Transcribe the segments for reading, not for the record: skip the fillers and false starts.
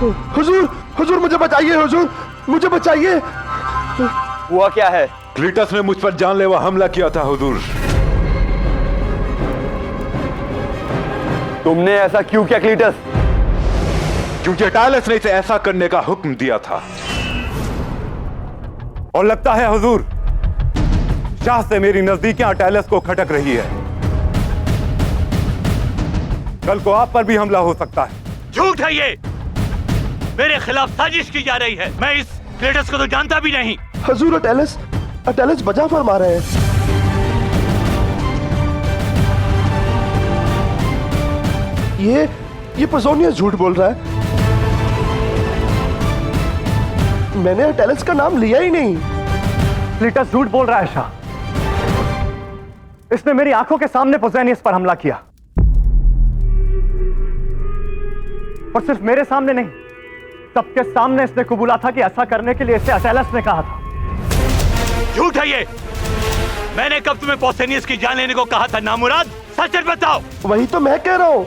हुजूर, हुजूर मुझे बचाइए, हुजूर मुझे बचाइए। हुआ क्या है? क्लीटस ने मुझ पर जानलेवा हमला किया था हुजूर। तुमने ऐसा क्यों किया क्लीटस? क्योंकि अटालस ने इसे ऐसा करने का हुक्म दिया था। और लगता है हुजूर, शाह से मेरी नजदीकियां अटालस को खटक रही है। कल को आप पर भी हमला हो सकता है। झूठ है ये, मेरे खिलाफ साजिश की जा रही है। मैं इस क्लीटस को तो जानता भी नहीं। हुजूर अटालस बचा फरमा रहे हैं। ये पोजोनियस झूठ बोल रहा है। मैंने अटालस का नाम लिया ही नहीं। क्लीटस झूठ बोल रहा है शाह। इसने मेरी आंखों के सामने पोसेनियस पर हमला किया, और सिर्फ मेरे सामने नहीं, सबके सामने इसने कबूला था कि ऐसा करने के लिए इसे अटालस ने कहा था। झूठ है ये, मैंने कब तुम्हें पोसेनियस की जान लेने को कहा था नामुराद? सच बताओ। वही तो मैं कह रहा हूं,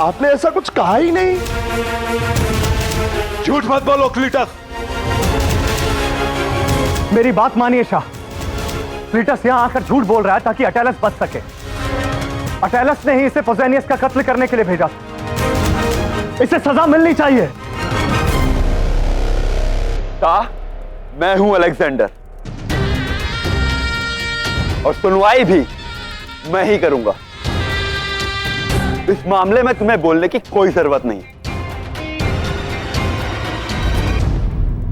आपने ऐसा कुछ कहा ही नहीं। झूठ मत बोलो क्लीटस। मेरी बात मानिए शाह, क्लीटस यहां आकर झूठ बोल रहा है ताकि अटालस बच सके। अटालस ने ही इसे पोसेनियस का कत्ल करने के लिए भेजा था। इसे सजा मिलनी चाहिए। शाह, मैं हूं अलेक्जेंडर, और सुनवाई भी मैं ही करूंगा। इस मामले में तुम्हें बोलने की कोई जरूरत नहीं।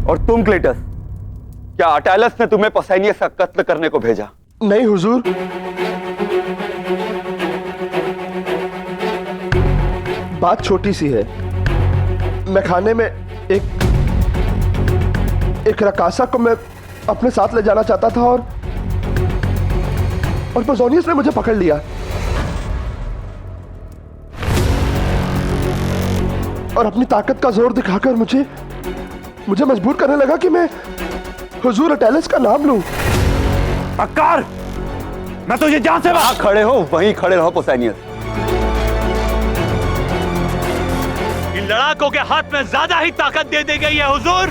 और तुम क्लीटस, क्या अटालस ने तुम्हें पोसेनियस का कत्ल करने को भेजा? नहीं हुजूर, बात छोटी सी है। मैं खाने में एक रकासा को मैं अपने साथ ले जाना चाहता था, और पोजोनियस ने मुझे पकड़ लिया। और अपनी ताकत का जोर दिखाकर मुझे मजबूर करने लगा कि मैं हुजूर अटालस का नाम लूं। अक्कार, मैं तुझे जहां से वहां खड़े हो वहीं खड़े रहो पोसेनियस। इन लड़ाकों के हाथ में ज्यादा ही ताकत दे दी गई है हुजूर।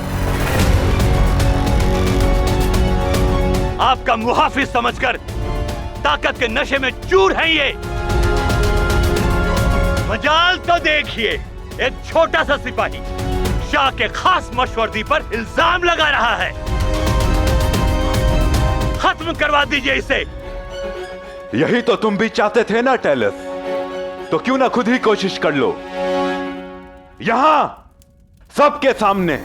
आपका मुहाफिज समझकर ताकत के नशे में चूर है ये। मजाल तो देखिए, एक छोटा सा सिपाही शाह के खास मशवरदी पर इल्जाम लगा रहा है। खत्म करवा दीजिए इसे। यही तो तुम भी चाहते थे ना अटालस, तो क्यों ना खुद ही कोशिश कर लो, यहां सबके सामने।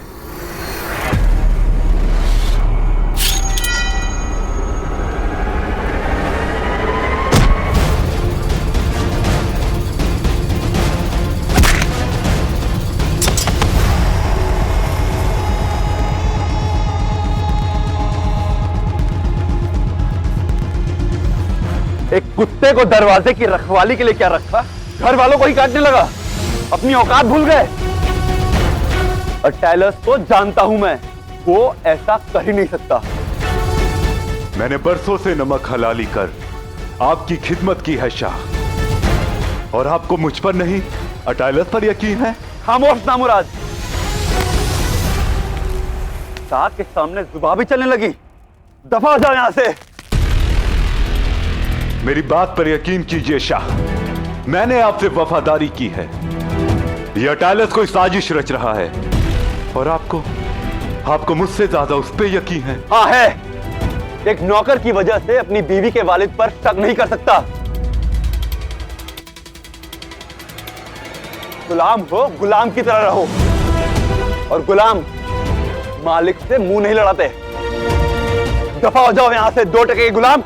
एक कुत्ते को दरवाजे की रखवाली के लिए क्या रखा? घर वालों को ही काटने लगा। अपनी औकात भूल गए। अटालस को जानता हूं मैं, वो ऐसा कर ही नहीं सकता। मैंने बरसों से नमक हलाली कर आपकी खिदमत की है शाह, और आपको मुझ पर नहीं अटालस पर यकीन है? खामोश नामुराद, शाह के सामने जुबान भी चलने लगी। दफा हो जाओ यहां से। मेरी बात पर यकीन कीजिए शाह, मैंने आपसे वफादारी की है। यह अटालस कोई साजिश रच रहा है, और आपको मुझसे ज्यादा उस पर यकीन है। हाँ है। एक नौकर की वजह से अपनी बीवी के वालिद पर शक नहीं कर सकता। गुलाम हो, गुलाम की तरह रहो, और गुलाम मालिक से मुंह नहीं लड़ाते। दफा हो जाओ यहां से, 2 टके के गुलाम।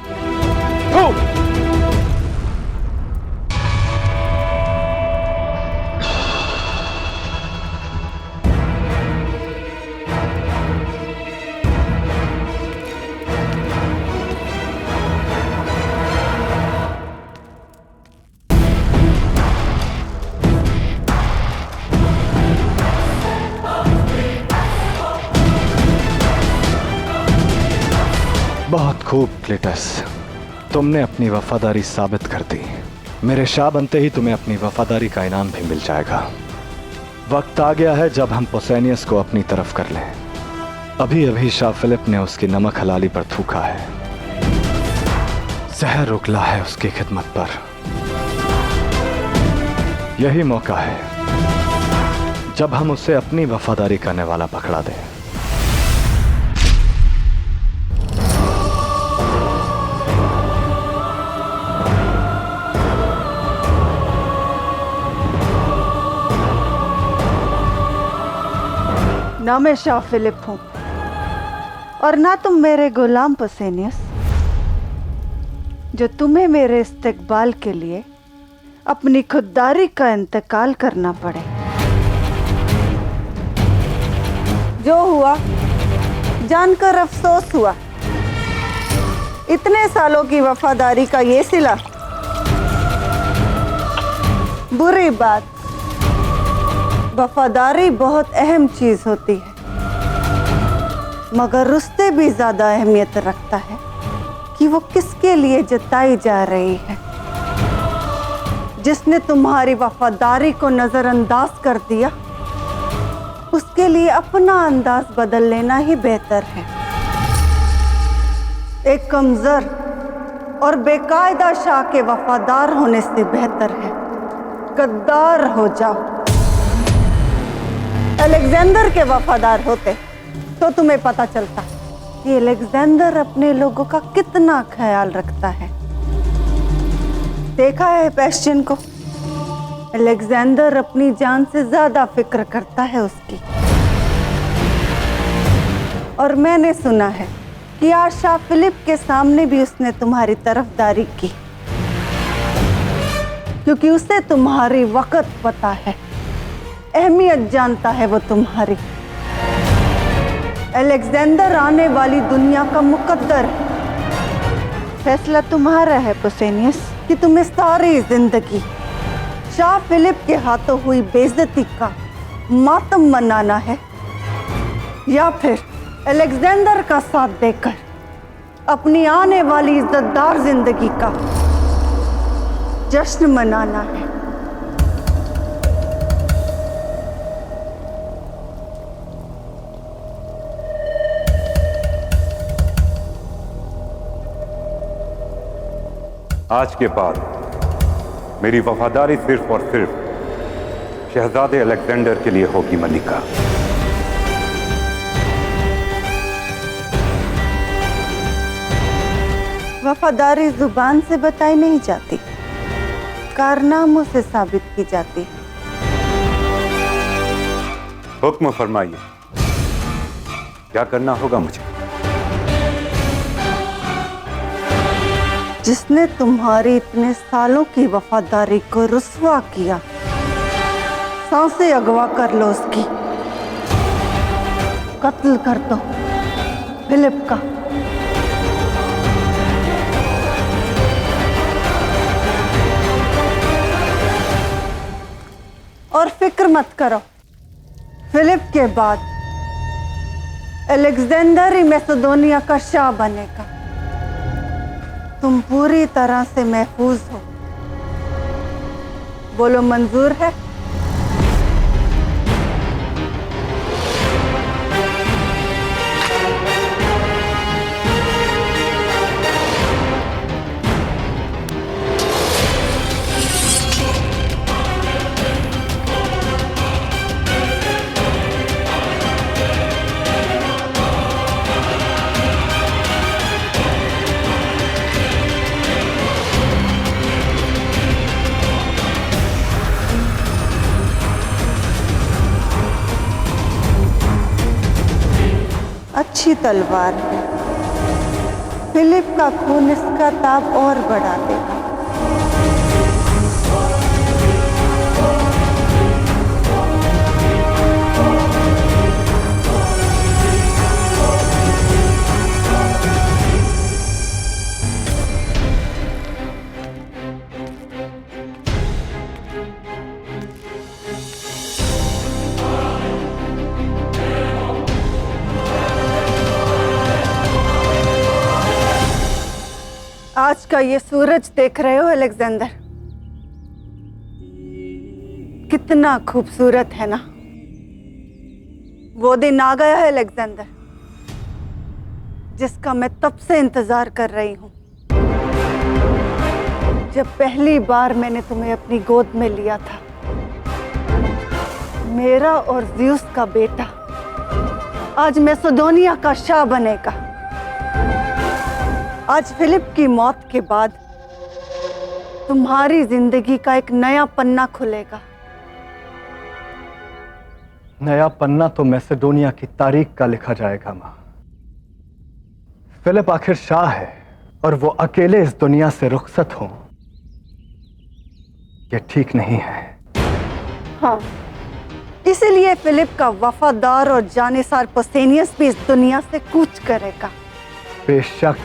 बहुत खूब क्लीटस, तुमने अपनी वफादारी साबित कर दी। मेरे शाह बनते ही तुम्हें अपनी वफादारी का इनाम भी मिल जाएगा। वक्त आ गया है जब हम पोसेनियस को अपनी तरफ कर लें। अभी अभी शाह फिलिप ने उसकी नमक हलाली पर थूका है, जहर उगला है उसकी खिदमत पर। यही मौका है जब हम उसे अपनी वफादारी करने वाला पकड़ा दें। ना मैं शाह फिलिप हूं और ना तुम मेरे गुलाम पोसेनियस, जो तुम्हें मेरे इस्तेकबाल के लिए अपनी खुददारी का इंतकाल करना पड़े। जो हुआ जानकर अफसोस हुआ। इतने सालों की वफादारी का ये सिला। बुरी बात, वफादारी बहुत अहम चीज होती है, मगर उससे भी ज्यादा अहमियत रखता है कि वो किसके लिए जताई जा रही है। जिसने तुम्हारी वफादारी को नजरअंदाज कर दिया, उसके लिए अपना अंदाज बदल लेना ही बेहतर है। एक कमजोर और बेकायदा शाह के वफादार होने से बेहतर है गद्दार हो जाओ। अलेक्जेंडर के वफादार होते तो तुम्हें पता चलता कि अलेक्जेंडर अपने लोगों का कितना ख्याल रखता है। देखा है बेस्टियन को, अलेक्जेंडर अपनी जान से ज्यादा फिक्र करता है उसकी। और मैंने सुना है कि आज शाह फिलिप के सामने भी उसने तुम्हारी तरफदारी की, क्योंकि उसे तुम्हारी वक़्त पता है, अहमियत जानता है वो तुम्हारी। अलेक्जेंडर आने वाली दुनिया का मुकद्दर है। फैसला तुम्हारा है पोसेनियस कि तुम्हें सारी जिंदगी शाह फिलिप के हाथों हुई बेइज्जती का मातम मनाना है, या फिर अलेक्जेंडर का साथ देकर अपनी आने वाली इज्जतदार जिंदगी का जश्न मनाना है। आज के बाद मेरी वफादारी सिर्फ और सिर्फ शहजादे अलेक्जेंडर के लिए होगी मलिका। वफादारी जुबान से बताई नहीं जाती, कारनामों से साबित की जाती है। हुक्म फरमाइए, क्या करना होगा मुझे? जिसने तुम्हारी इतने सालों की वफादारी को रुस्वा किया, सांसें अगवा कर लो उसकी, कत्ल कर दो फिलिप का। और फिक्र मत करो, फिलिप के बाद अलेक्जेंडर ही मैसेडोनिया का शाह बनेगा। तुम पूरी तरह से महफूज हो। बोलो, मंजूर है? अच्छी तलवार है। फिलिप का खून इसका ताप और बढ़ा देगा। आज का ये सूरज देख रहे हो अलेक्जेंडर, कितना खूबसूरत है ना। वो दिन आ गया है अलेक्जेंडर, जिसका मैं तब से इंतजार कर रही हूं, जब पहली बार मैंने तुम्हें अपनी गोद में लिया था। मेरा और ज़्यूस का बेटा आज मैसेडोनिया का शाह बनेगा। आज फिलिप की मौत के बाद तुम्हारी जिंदगी का एक नया पन्ना खुलेगा। नया पन्ना तो मैसेडोनिया की तारीख का लिखा जाएगा मां। फिलिप आखिर शाह है और वो अकेले इस दुनिया से रुखसत हों, ये ठीक नहीं है। हाँ, इसीलिए फिलिप का वफादार और जानेसार पोसेनियस भी इस दुनिया से कूच करेगा। बेशक।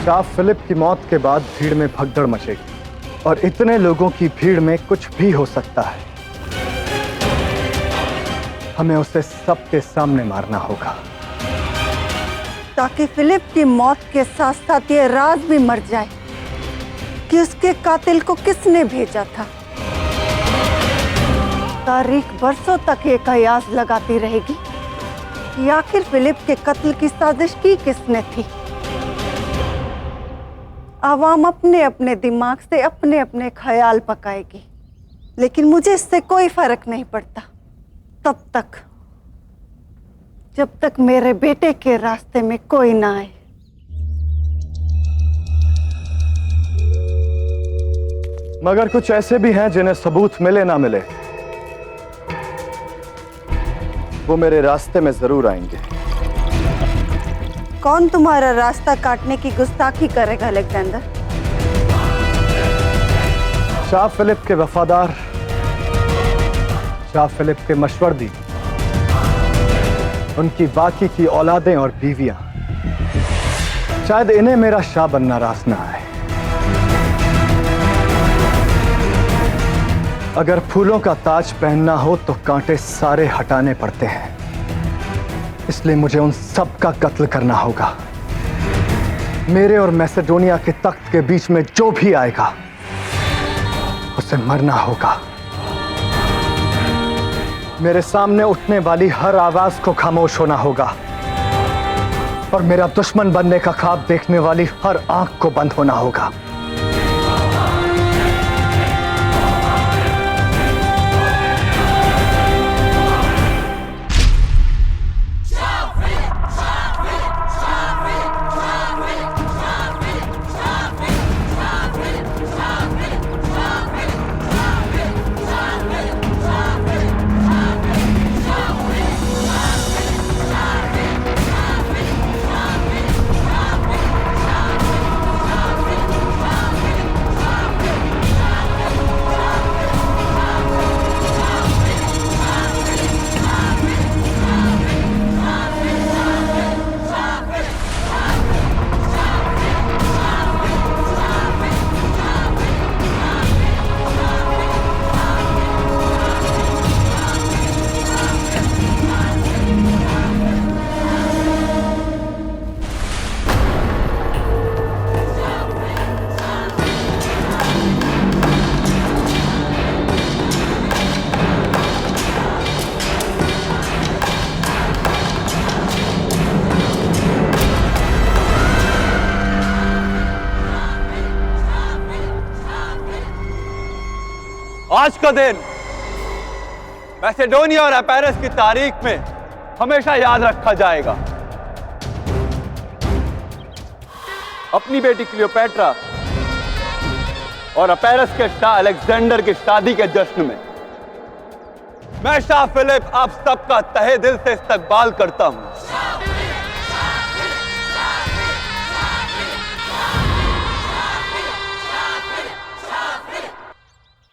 शाह फिलिप की मौत के बाद भीड़ में भगदड़ मचेगी और इतने लोगों की भीड़ में कुछ भी हो सकता है। हमें उसे सबके सामने मारना होगा, ताकि फिलिप की मौत के साथ साथ ये राज भी मर जाए कि उसके कातिल को किसने भेजा था। तारीख बरसों तक ये कयास लगाती रहेगी कि आखिर फिलिप के कत्ल की साजिश की किसने थी। आवाम अपने अपने दिमाग से अपने अपने ख्याल पकाएगी, लेकिन मुझे इससे कोई फर्क नहीं पड़ता तब तक जब तक मेरे बेटे के रास्ते में कोई ना आए। मगर कुछ ऐसे भी हैं जिन्हें सबूत मिले ना मिले, वो मेरे रास्ते में जरूर आएंगे। कौन तुम्हारा रास्ता काटने की गुस्ताखी करेगा अलेक्जेंडर? शाह फिलिप के वफादार, शाह फिलिप के मशवर्दी, उनकी बाकी की औलादें और बीवियां। शायद इन्हें मेरा शाह बनना रास ना आए। अगर फूलों का ताज पहनना हो तो कांटे सारे हटाने पड़ते हैं, इसलिए मुझे उन सब का कत्ल करना होगा। मेरे और मैसेडोनिया के तख्त के बीच में जो भी आएगा उसे मरना होगा। मेरे सामने उठने वाली हर आवाज को खामोश होना होगा और मेरा दुश्मन बनने का ख्वाब देखने वाली हर आंख को बंद होना होगा। आज का दिन मैसेडोनिया और एपेरस की तारीख में हमेशा याद रखा जाएगा। अपनी बेटी क्लियोपेट्रा और एपेरस के शाह अलेक्जेंडर की शादी के जश्न में मैं शाह फिलिप आप सबका तहे दिल से इस्तकबाल करता हूं।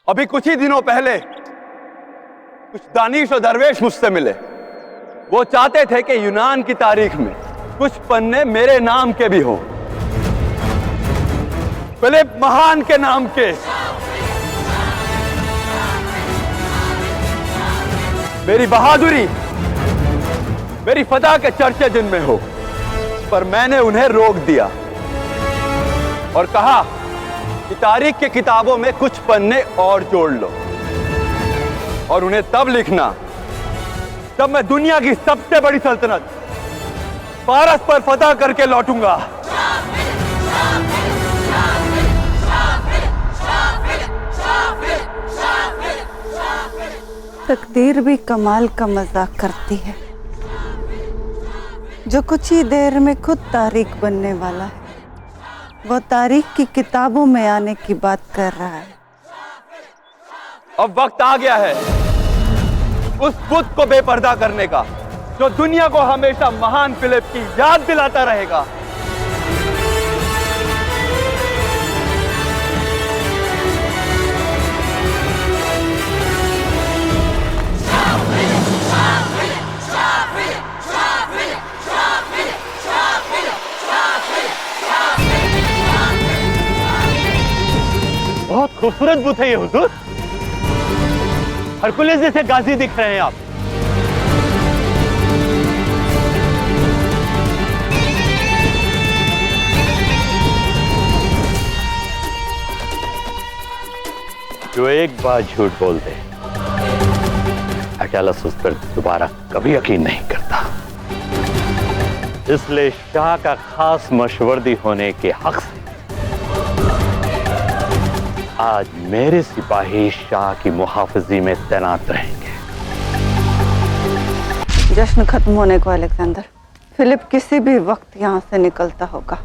अभी कुछ ही दिनों पहले कुछ दानिश और दरवेश मुझसे मिले। वो चाहते थे कि यूनान की तारीख में कुछ पन्ने मेरे नाम के भी हो, फिलिप महान के नाम के। मेरी बहादुरी, मेरी फतह के चर्चे जिनमें हो, पर मैंने उन्हें रोक दिया और कहा कि तारीख की किताबों में कुछ पन्ने और जोड़ लो। और उन्हें तब लिखना जब मैं दुनिया की सबसे बड़ी सल्तनत पारस पर फतह करके लौटूंगा। तकदीर भी कमाल का मजाक करती है, जो कुछ ही देर में खुद तारीख बनने वाला है, वो तारीख की किताबों में आने की बात कर रहा है। अब वक्त आ गया है उस बुत को बेपर्दा करने का, जो दुनिया को हमेशा महान फिलिप की याद दिलाता रहेगा। बहुत खूबसूरत बुत है ये हुजूर। हरकुलिस जैसे गाजी दिख रहे हैं आप। जो एक बार झूठ बोल दे, अटालस उस पर दोबारा कभी यकीन नहीं करता। इसलिए शाह का खास मशवर्दी होने के हक से आज मेरे सिपाही शाह की मुहाफिजी में तैनात रहेंगे। जश्न खत्म होने को अलेक्जेंडर, फिलिप किसी भी वक्त यहाँ से निकलता होगा।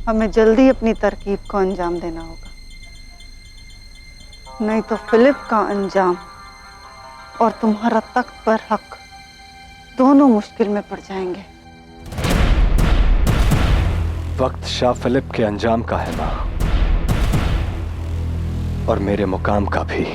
हमें जल्दी अपनी तरकीब को अंजाम देना होगा, नहीं तो फिलिप का अंजाम और तुम्हारा तख्त पर हक दोनों मुश्किल में पड़ जाएंगे। वक्त शाह फिलिप के अंजाम का है मां, और मेरे मुकाम का भी।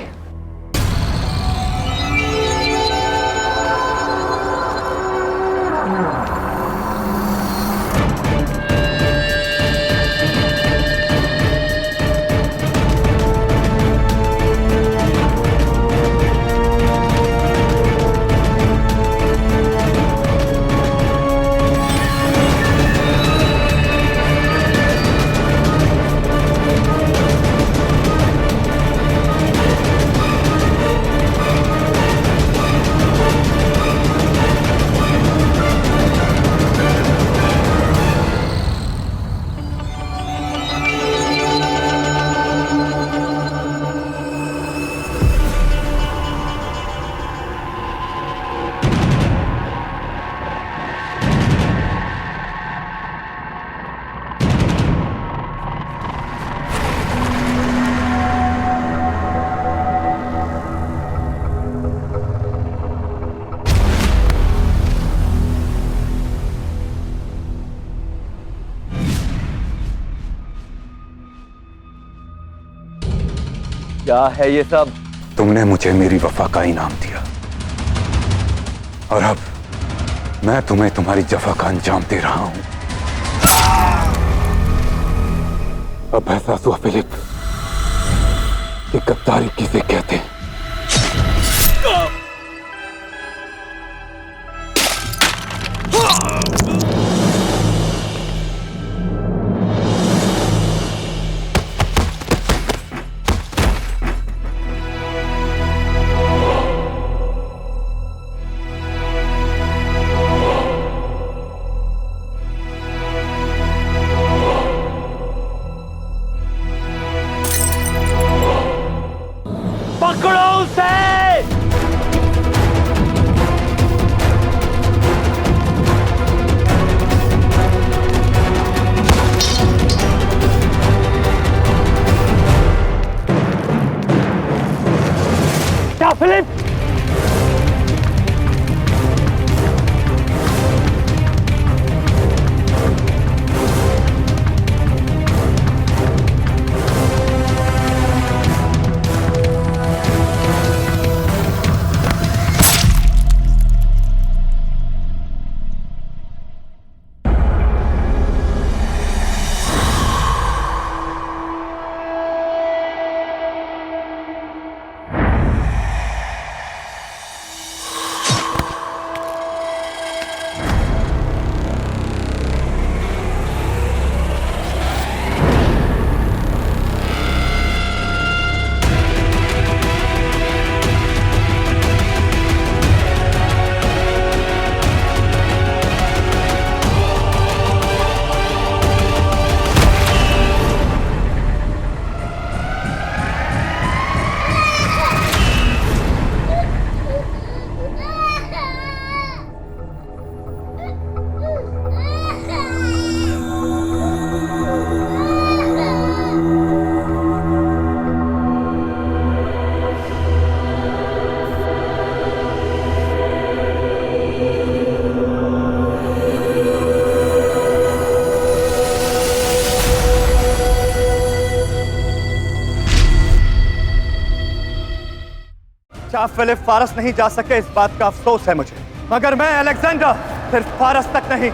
क्या है ये सब? तुमने मुझे मेरी वफा का इनाम दिया, और अब मैं तुम्हें तुम्हारी जफा का अंजाम दे रहा हूं। अब एहसास हुआ फिलिप कि गद्दारी किसे कहते हैं। पकड़ो उसे! क्या फिलिप? शाह फिलिप फारस नहीं जा सके इस बात का अफसोस है मुझे, मगर मैं अलेक्जेंडर सिर्फ फारस तक नहीं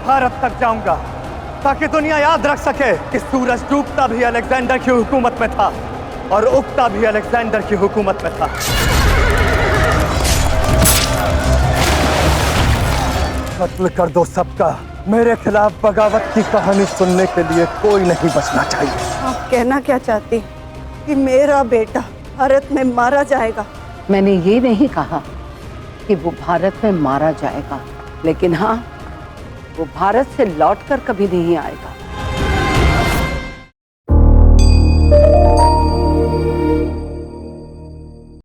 भारत तक जाऊंगा, ताकि दुनिया याद रख सके कि सूरज डूबता भी अलेक्जेंडर की हुकूमत में था और उगता भी अलेक्जेंडर की हुकूमत में था। कत्ल कर दो सबका, मेरे खिलाफ बगावत की कहानी सुनने के लिए कोई नहीं बचना चाहिए। आप कहना क्या चाहती कि मेरा बेटा भारत में मारा जाएगा? मैंने ये नहीं कहा कि वो भारत में मारा जाएगा, लेकिन हाँ, वो भारत से लौटकर कभी नहीं आएगा।